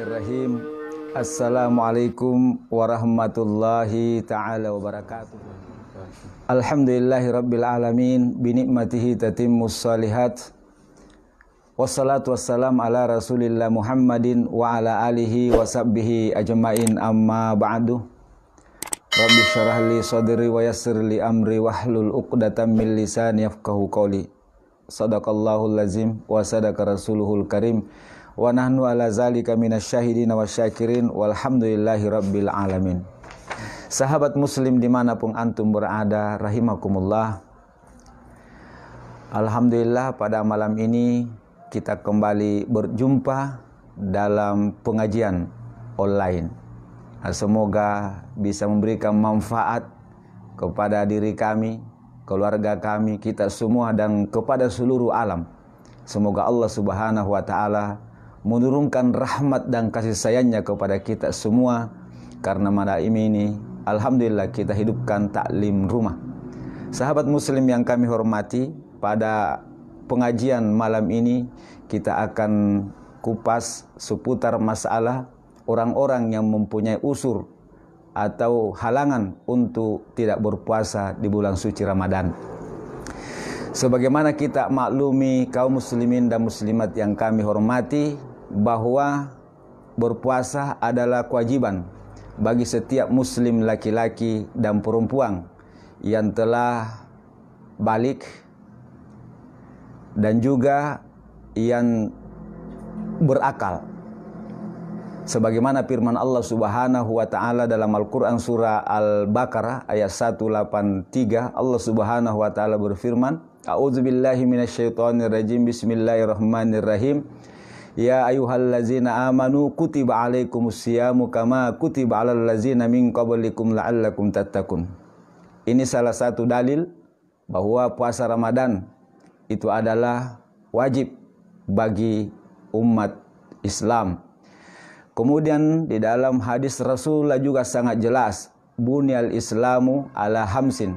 Bismillahirrahmanirrahim. Assalamualaikum warahmatullahi ta'ala wabarakatuh. Alhamdulillahi rabbil alamin. Binikmatihi tatimmus salihat. Wassalatu wassalam ala rasulillah Muhammadin wa ala alihi wa sahbihi ajma'in, amma ba'du. Rabbi syarah li sadri wa yassir li amri wahlul uqdatam min lisani yafqahu qawli. Sadaqallahul lazim wa sadaqa rasuluhul karim. Wa nahnu ala zalika minasyahidin wa syakirin walhamdulillahi rabbil alamin. Sahabat muslim dimanapun antum berada, rahimakumullah. Alhamdulillah pada malam ini kita kembali berjumpa dalam pengajian online. Semoga bisa memberikan manfaat kepada diri kami, keluarga kami, kita semua, dan kepada seluruh alam. Semoga Allah subhanahu wa ta'ala menurunkan rahmat dan kasih sayangnya kepada kita semua. Karena malam ini alhamdulillah kita hidupkan taklim rumah. Sahabat muslim yang kami hormati, pada pengajian malam ini kita akan kupas seputar masalah orang-orang yang mempunyai usur atau halangan untuk tidak berpuasa di bulan suci Ramadan. Sebagaimana kita maklumi kaum muslimin dan muslimat yang kami hormati, bahwa berpuasa adalah kewajiban bagi setiap muslim laki-laki dan perempuan yang telah balik dan juga yang berakal. Sebagaimana firman Allah subhanahu wa ta'ala dalam Al-Quran surah Al-Baqarah ayat 183, Allah subhanahu wa ta'ala berfirman, A'udzubillahi minasyaitonirrajim, bismillahirrahmanirrahim. Ya ayyuhallazina amanu kutiba alaikumusyamu kama kutiba alal ladzina min qablikum la'allakum tattaqun. Ini salah satu dalil bahwa puasa Ramadan itu adalah wajib bagi umat Islam. Kemudian di dalam hadis Rasulullah juga sangat jelas, bunyal islamu ala hamsin.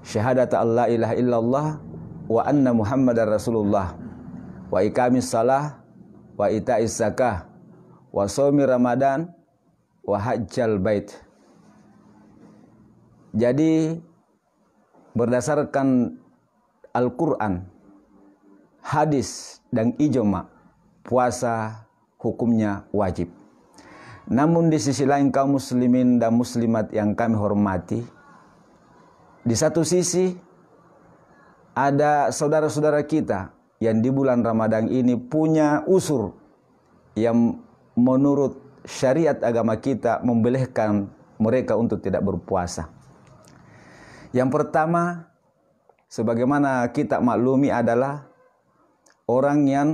Syahadat Allah ilaha illallah wa anna muhammadar rasulullah, wa iqamis salah, wa ita'is zakah, wa shaumi ramadan, wa hajjal bait. Jadi berdasarkan Al-Quran, hadis dan ijma', puasa hukumnya wajib. Namun di sisi lain kaum muslimin dan muslimat yang kami hormati, di satu sisi ada saudara-saudara kita yang di bulan Ramadan ini punya usur yang menurut syariat agama kita membolehkan mereka untuk tidak berpuasa. Yang pertama, sebagaimana kita maklumi, adalah orang yang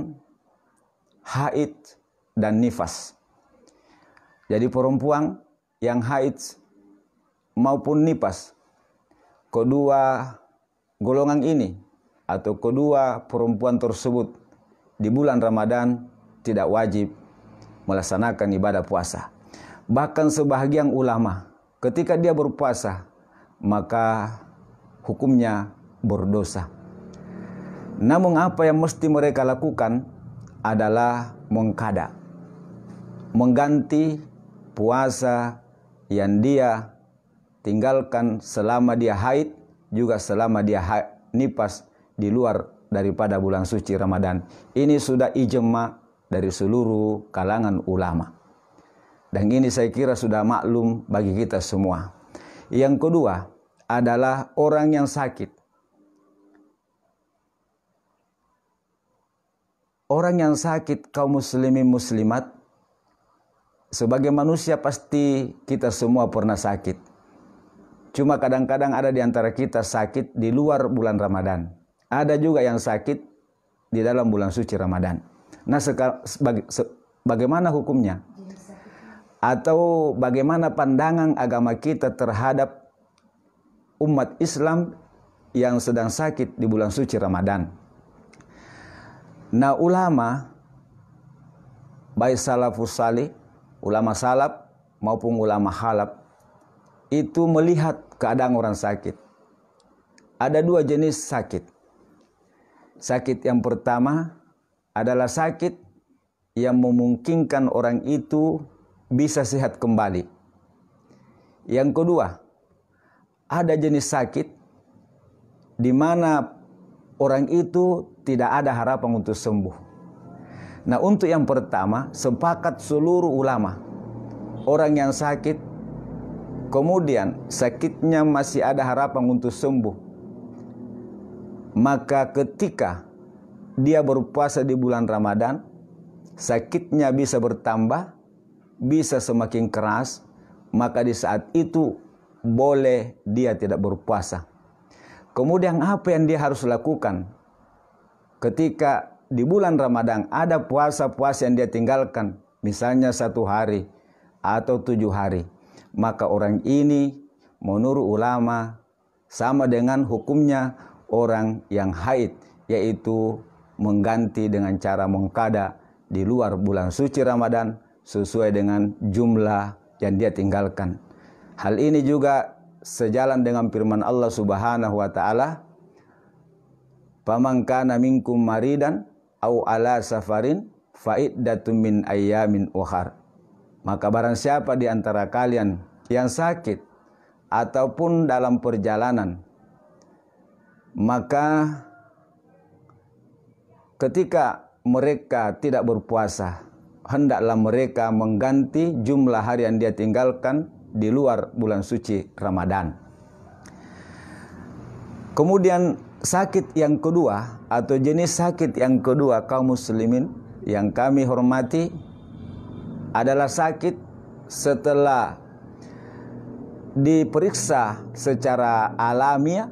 haid dan nifas. Jadi perempuan yang haid maupun nifas, kedua golongan ini atau kedua perempuan tersebut di bulan Ramadan tidak wajib melaksanakan ibadah puasa. Bahkan sebahagian ulama ketika dia berpuasa maka hukumnya berdosa. Namun apa yang mesti mereka lakukan adalah mengqada, mengganti puasa yang dia tinggalkan selama dia haid, juga selama dia nifas di luar daripada bulan suci Ramadan. Ini sudah ijma dari seluruh kalangan ulama. Dan ini saya kira sudah maklum bagi kita semua. Yang kedua adalah orang yang sakit. Orang yang sakit, kaum muslimin muslimat, sebagai manusia pasti kita semua pernah sakit. Cuma kadang-kadang ada di antara kita sakit di luar bulan Ramadan. Ada juga yang sakit di dalam bulan suci Ramadan. Nah, bagaimana hukumnya? Atau bagaimana pandangan agama kita terhadap umat Islam yang sedang sakit di bulan suci Ramadan? Nah, ulama, baik salafus salih, ulama salaf maupun ulama khalaf, itu melihat keadaan orang sakit. Ada dua jenis sakit. Sakit yang pertama adalah sakit yang memungkinkan orang itu bisa sehat kembali. Yang kedua, ada jenis sakit di mana orang itu tidak ada harapan untuk sembuh. Nah, untuk yang pertama, sepakat seluruh ulama, orang yang sakit, kemudian sakitnya masih ada harapan untuk sembuh, maka ketika dia berpuasa di bulan Ramadan, sakitnya bisa bertambah, bisa semakin keras, maka di saat itu boleh dia tidak berpuasa. Kemudian apa yang dia harus lakukan? Ketika di bulan Ramadan ada puasa-puasa yang dia tinggalkan, misalnya 1 hari atau 7 hari, maka orang ini menurut ulama sama dengan hukumnya orang yang haid, yaitu mengganti dengan cara mengqada di luar bulan suci Ramadan sesuai dengan jumlah yang dia tinggalkan. Hal ini juga sejalan dengan firman Allah Subhanahu wa taala, "Faman kana minkum maridan aw ala safarin fa iddatun min ayyamin ukhar." Maka barang siapa di antara kalian yang sakit ataupun dalam perjalanan, maka ketika mereka tidak berpuasa, hendaklah mereka mengganti jumlah hari yang dia tinggalkan di luar bulan suci Ramadan. Kemudian sakit yang kedua atau jenis sakit yang kedua kaum muslimin yang kami hormati adalah sakit setelah diperiksa secara alamiah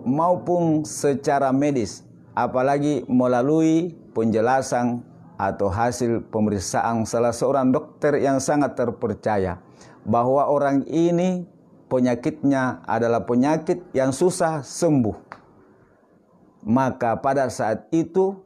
maupun secara medis, apalagi melalui penjelasan atau hasil pemeriksaan salah seorang dokter yang sangat terpercaya bahwa orang ini penyakitnya adalah penyakit yang susah sembuh. Maka pada saat itu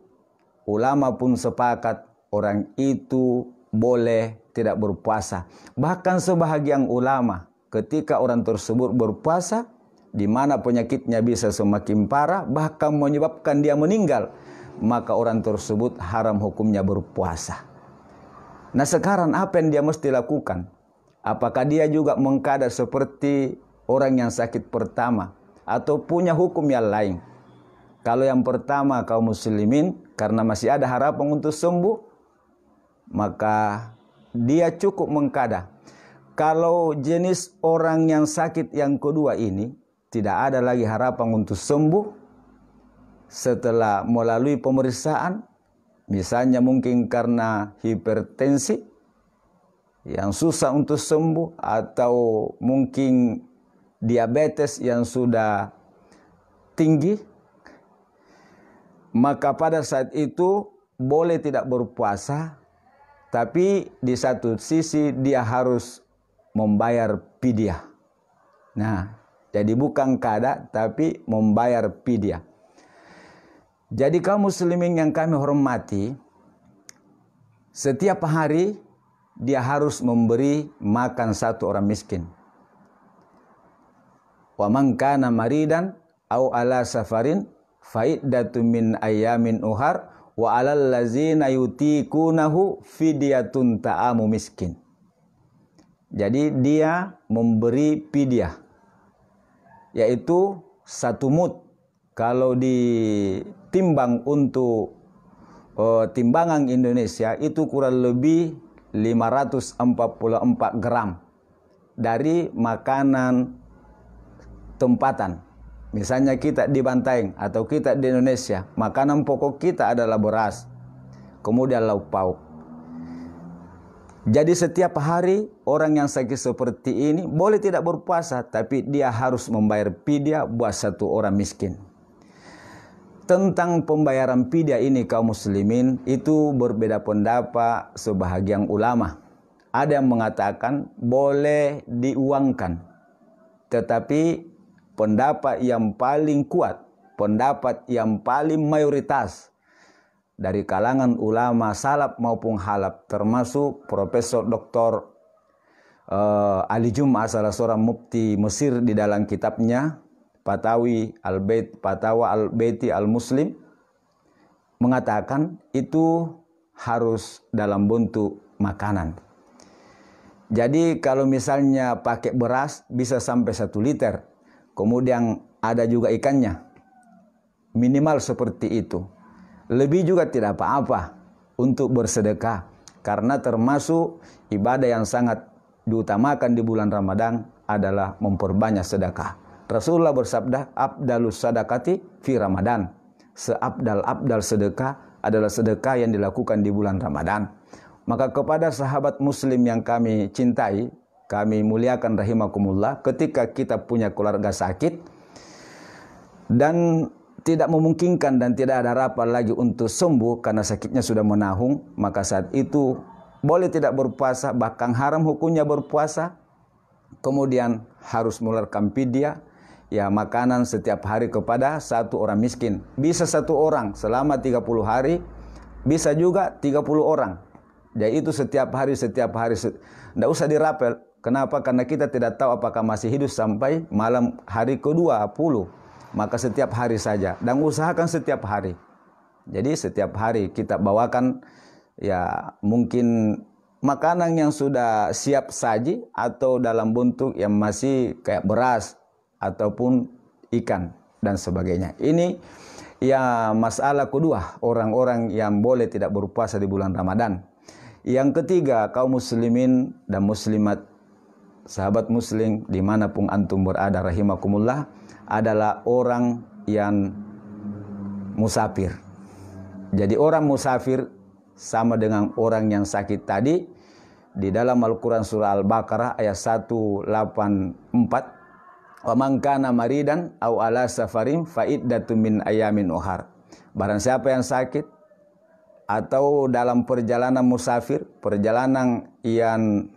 ulama pun sepakat orang itu boleh tidak berpuasa. Bahkan sebahagian ulama ketika orang tersebut berpuasa, di mana penyakitnya bisa semakin parah bahkan menyebabkan dia meninggal, maka orang tersebut haram hukumnya berpuasa. Nah, sekarang apa yang dia mesti lakukan? Apakah dia juga mengqada seperti orang yang sakit pertama atau punya hukum yang lain? Kalau yang pertama kaum muslimin, karena masih ada harapan untuk sembuh, maka dia cukup mengqada. Kalau jenis orang yang sakit yang kedua ini tidak ada lagi harapan untuk sembuh, setelah melalui pemeriksaan, misalnya mungkin karena hipertensi yang susah untuk sembuh, atau mungkin diabetes yang sudah tinggi, maka pada saat itu boleh tidak berpuasa, tapi di satu sisi dia harus membayar fidyah. Nah, jadi bukan qada tapi membayar fidyah. Jadi kaum muslimin yang kami hormati, setiap hari dia harus memberi makan 1 orang miskin. Wa man kana maridan aw ala safarin fa iddatun min ayyamin ukhar wa 'alal ladzina yutiqunahu fidyatun ta'amu miskin. Jadi dia memberi fidyah, yaitu 1 mud. Kalau ditimbang untuk timbangan Indonesia itu kurang lebih 544 gram dari makanan tempatan. Misalnya kita di Bantaeng atau kita di Indonesia, makanan pokok kita adalah beras, kemudian lauk pauk. Jadi setiap hari orang yang sakit seperti ini boleh tidak berpuasa, tapi dia harus membayar fidyah buat 1 orang miskin. Tentang pembayaran fidyah ini kaum muslimin itu berbeda pendapat sebahagian ulama. Ada yang mengatakan boleh diuangkan. Tetapi pendapat yang paling kuat, pendapat yang paling mayoritas dari kalangan ulama salaf maupun khalaf, termasuk Profesor Dr. Ali Jum'ah, salah seorang mufti Mesir, di dalam kitabnya Fatawa Al-Baiti Al-Muslim, mengatakan itu harus dalam bentuk makanan. Jadi kalau misalnya pakai beras bisa sampai 1 liter. Kemudian ada juga ikannya. Minimal seperti itu. Lebih juga tidak apa-apa untuk bersedekah. Karena termasuk ibadah yang sangat diutamakan di bulan Ramadan adalah memperbanyak sedekah. Rasulullah bersabda, "Afdalus sadaqati fi Ramadan." Seabdal-abdal sedekah adalah sedekah yang dilakukan di bulan Ramadan. Maka kepada sahabat muslim yang kami cintai, kami muliakan rahimakumullah, ketika kita punya keluarga sakit dan tidak memungkinkan dan tidak ada harapan lagi untuk sembuh karena sakitnya sudah menahun, maka saat itu boleh tidak berpuasa, bahkan haram hukumnya berpuasa. Kemudian harus mengeluarkan fidyah, ya makanan setiap hari kepada 1 orang miskin. Bisa 1 orang selama 30 hari, bisa juga 30 orang. Jadi itu setiap hari. Tidak usah dirapel. Kenapa? Karena kita tidak tahu apakah masih hidup sampai malam hari ke-20. Maka setiap hari saja. Dan usahakan setiap hari. Jadi setiap hari kita bawakan ya mungkin makanan yang sudah siap saji atau dalam bentuk yang masih kayak beras ataupun ikan dan sebagainya. Ini ya masalah kedua, orang-orang yang boleh tidak berpuasa di bulan Ramadan. Yang ketiga, kaum muslimin dan muslimat, sahabat muslim dimanapun antum berada rahimakumullah, adalah orang yang musafir. Jadi orang musafir sama dengan orang yang sakit tadi. Di dalam Al-Quran surah Al-Baqarah ayat 184, "Wa man kana maridan aw ala safarin fa iddatun min ayamin ukhar." Barang siapa yang sakit atau dalam perjalanan musafir, perjalanan yang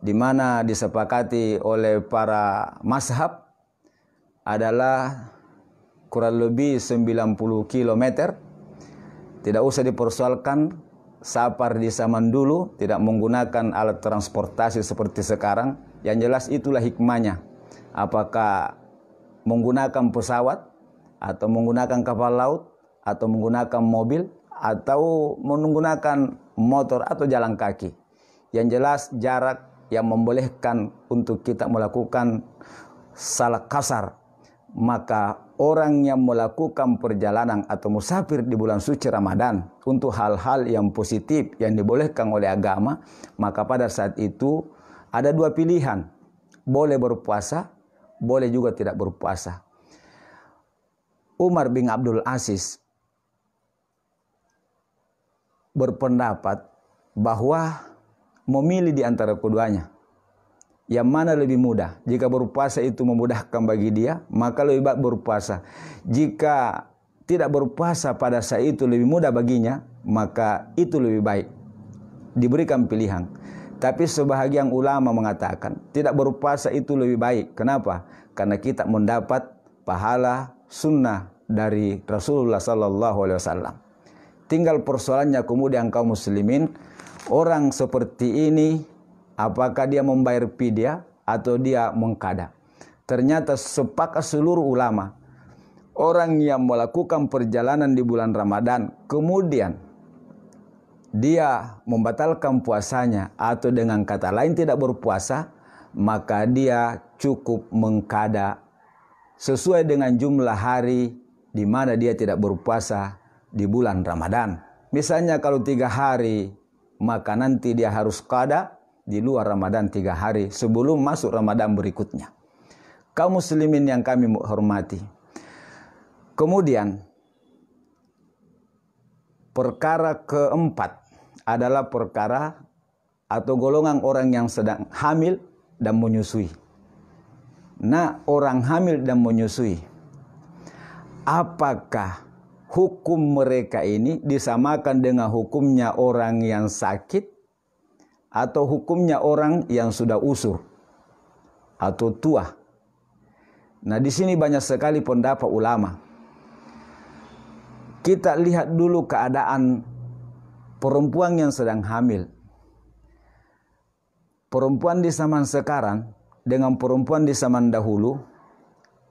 dimana disepakati oleh para mazhab adalah kurang lebih 90 km. Tidak usah dipersoalkan safar di zaman dulu, tidak menggunakan alat transportasi seperti sekarang. Yang jelas itulah hikmahnya. Apakah menggunakan pesawat atau menggunakan kapal laut atau menggunakan mobil atau menggunakan motor atau jalan kaki. Yang jelas jarak yang membolehkan untuk kita melakukan salat qasar. Maka orang yang melakukan perjalanan atau musafir di bulan suci Ramadan untuk hal-hal yang positif yang dibolehkan oleh agama, maka pada saat itu ada 2 pilihan. Boleh berpuasa, boleh juga tidak berpuasa. Umar bin Abdul Aziz berpendapat bahwa memilih di antara keduanya, yang mana lebih mudah. Jika berpuasa itu memudahkan bagi dia, maka lebih baik berpuasa. Jika tidak berpuasa pada saat itu lebih mudah baginya, maka itu lebih baik. Diberikan pilihan. Tapi sebahagian ulama mengatakan tidak berpuasa itu lebih baik. Kenapa? Karena kita mendapat pahala sunnah dari Rasulullah SAW. Tinggal persoalannya kemudian kaum muslimin, orang seperti ini apakah dia membayar fidyah atau dia mengqada? Ternyata sepakat seluruh ulama, orang yang melakukan perjalanan di bulan Ramadan kemudian dia membatalkan puasanya atau dengan kata lain tidak berpuasa, maka dia cukup mengqada sesuai dengan jumlah hari di mana dia tidak berpuasa di bulan Ramadan. Misalnya kalau 3 hari, maka nanti dia harus qada di luar Ramadan 3 hari sebelum masuk Ramadan berikutnya. Kaum muslimin yang kami hormati. Kemudian perkara keempat adalah perkara atau golongan orang yang sedang hamil dan menyusui. Nah, orang hamil dan menyusui, apakah hukum mereka ini disamakan dengan hukumnya orang yang sakit atau hukumnya orang yang sudah usur atau tua? Nah, di sini banyak sekali pendapat ulama. Kita lihat dulu keadaan perempuan yang sedang hamil. Perempuan di zaman sekarang dengan perempuan di zaman dahulu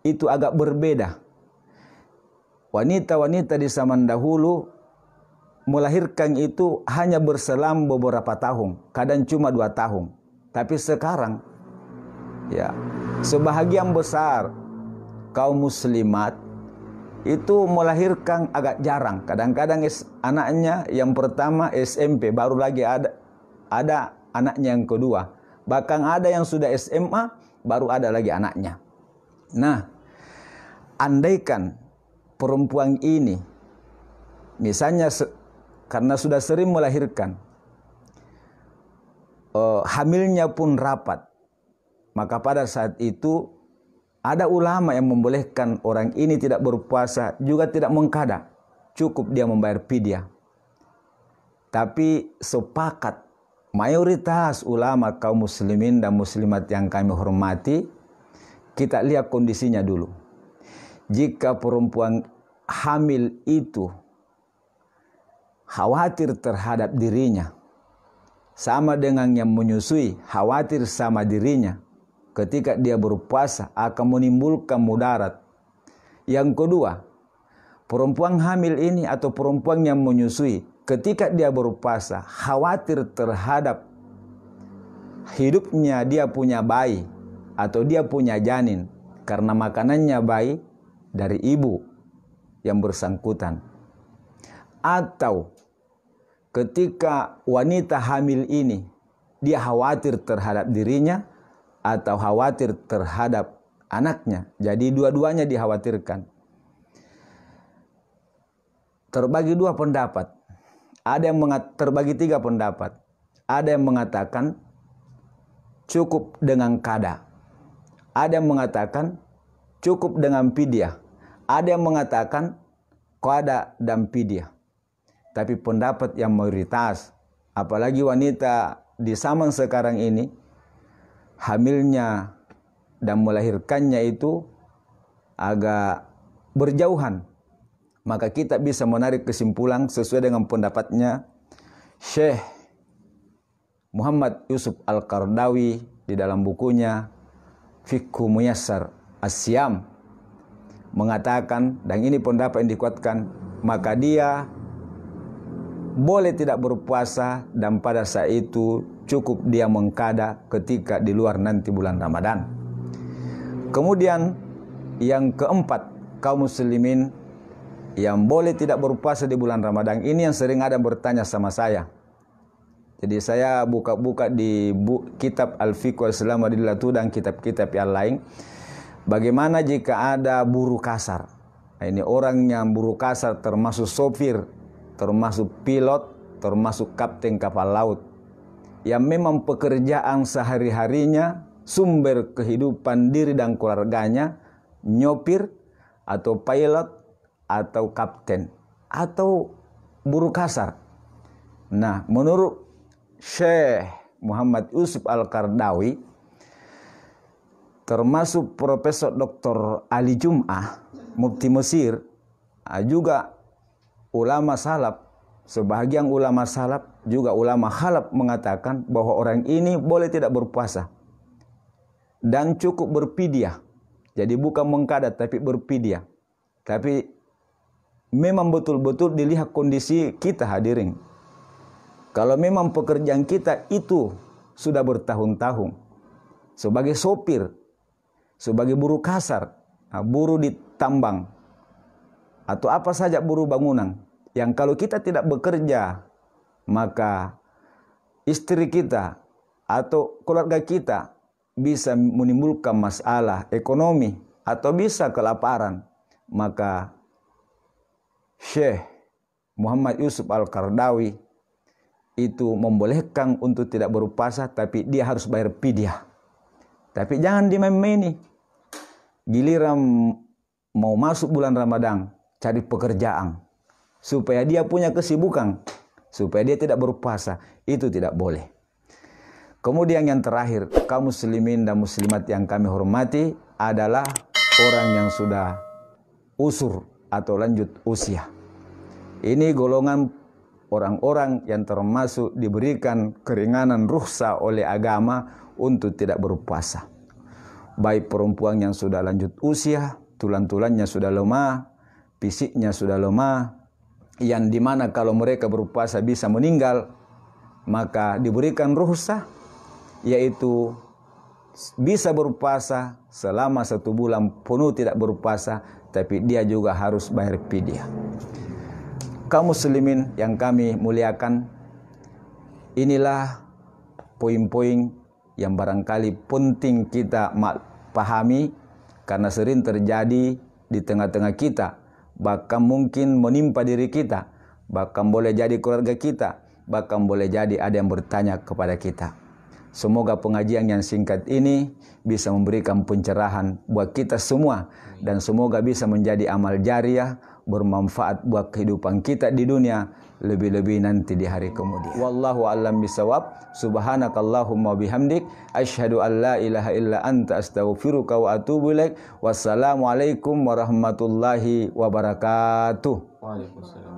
itu agak berbeda. Wanita-wanita di zaman dahulu melahirkan itu hanya berselang beberapa tahun, kadang cuma 2 tahun. Tapi sekarang, ya, sebahagian besar kaum muslimat itu melahirkan agak jarang. Kadang-kadang anaknya yang pertama SMP, baru lagi ada anaknya yang kedua. Bahkan ada yang sudah SMA, baru ada lagi anaknya. Nah, andaikan perempuan ini, misalnya karena sudah sering melahirkan, hamilnya pun rapat, maka pada saat itu ada ulama yang membolehkan orang ini tidak berpuasa, juga tidak mengqada. Cukup dia membayar fidyah. Tapi sepakat mayoritas ulama kaum muslimin dan muslimat yang kami hormati, kita lihat kondisinya dulu. Jika perempuan hamil itu khawatir terhadap dirinya, sama dengan yang menyusui khawatir sama dirinya, ketika dia berpuasa akan menimbulkan mudarat. Yang kedua, perempuan hamil ini atau perempuan yang menyusui, ketika dia berpuasa khawatir terhadap hidupnya dia punya bayi atau dia punya janin, karena makanannya bayi dari ibu yang bersangkutan. Atau ketika wanita hamil ini dia khawatir terhadap dirinya atau khawatir terhadap anaknya. Jadi dua-duanya dikhawatirkan. Terbagi 2 pendapat. Ada yang terbagi 3 pendapat. Ada yang mengatakan cukup dengan qada. Ada yang mengatakan cukup dengan fidyah. Ada yang mengatakan qada dan fidyah. Tapi pendapat yang mayoritas, apalagi wanita di zaman sekarang ini, hamilnya dan melahirkannya itu agak berjauhan. Maka kita bisa menarik kesimpulan sesuai dengan pendapatnya Syekh Muhammad Yusuf Al-Qaradawi di dalam bukunya Fiqhu Muyassar As-Siyam, mengatakan, dan ini pendapat yang dikuatkan, maka dia boleh tidak berpuasa dan pada saat itu cukup dia mengqada ketika di luar nanti bulan Ramadan. Kemudian yang keempat, kaum muslimin yang boleh tidak berpuasa di bulan Ramadan. Ini yang sering ada bertanya sama saya. Jadi saya buka-buka di kitab Al-Fiqh Wal-Islam Wadilatu dan kitab-kitab yang lain. Bagaimana jika ada buruh kasar? Nah, ini orang yang buruh kasar termasuk sopir, termasuk pilot, termasuk kapten kapal laut, yang memang pekerjaan sehari-harinya, sumber kehidupan diri dan keluarganya, nyopir atau pilot atau kapten atau buruh kasar. Nah, menurut Syekh Muhammad Yusuf Al-Qaradawi, termasuk Profesor Dr. Ali Jum'ah, Mufti Mesir, juga ulama salaf, sebahagian ulama salaf, juga ulama khalaf mengatakan bahwa orang ini boleh tidak berpuasa dan cukup berfidyah. Jadi bukan mengqada tapi berfidyah. Tapi memang betul-betul dilihat kondisi kita, hadirin. Kalau memang pekerjaan kita itu sudah bertahun-tahun sebagai sopir, sebagai buruh kasar, buruh di tambang, atau apa saja buruh bangunan, yang kalau kita tidak bekerja, maka istri kita atau keluarga kita bisa menimbulkan masalah ekonomi atau bisa kelaparan, maka Syekh Muhammad Yusuf Al-Qaradawi itu membolehkan untuk tidak berpuasa, tapi dia harus bayar fidyah. Tapi jangan dimain-maini. Giliran mau masuk bulan Ramadan, cari pekerjaan supaya dia punya kesibukan, supaya dia tidak berpuasa, itu tidak boleh. Kemudian yang terakhir, kaum muslimin dan muslimat yang kami hormati, adalah orang yang sudah usur atau lanjut usia. Ini golongan orang-orang yang termasuk diberikan keringanan rukhsah oleh agama untuk tidak berpuasa. Baik perempuan yang sudah lanjut usia, tulang-tulangnya sudah lemah, fisiknya sudah lemah, yang dimana kalau mereka berpuasa bisa meninggal, maka diberikan rukhsah, yaitu bisa berpuasa selama 1 bulan penuh tidak berpuasa, tapi dia juga harus bayar fidyah. Kaum muslimin yang kami muliakan, inilah poin-poin yang barangkali penting kita pahami, karena sering terjadi di tengah-tengah kita, bahkan mungkin menimpa diri kita, bahkan boleh jadi keluarga kita, bahkan boleh jadi ada yang bertanya kepada kita. Semoga pengajian yang singkat ini bisa memberikan pencerahan buat kita semua, dan semoga bisa menjadi amal jariah, bermanfaat buat kehidupan kita di dunia, lebih-lebih nanti di hari kemudian. Wallahu a'lam bisawab. Subhanakallahumma bihamdik, asyhadu an la ilaha illa anta, astaghfiruka wa atubu ilaik. Wassalamualaikum warahmatullahi wabarakatuh. Waalaikumsalam.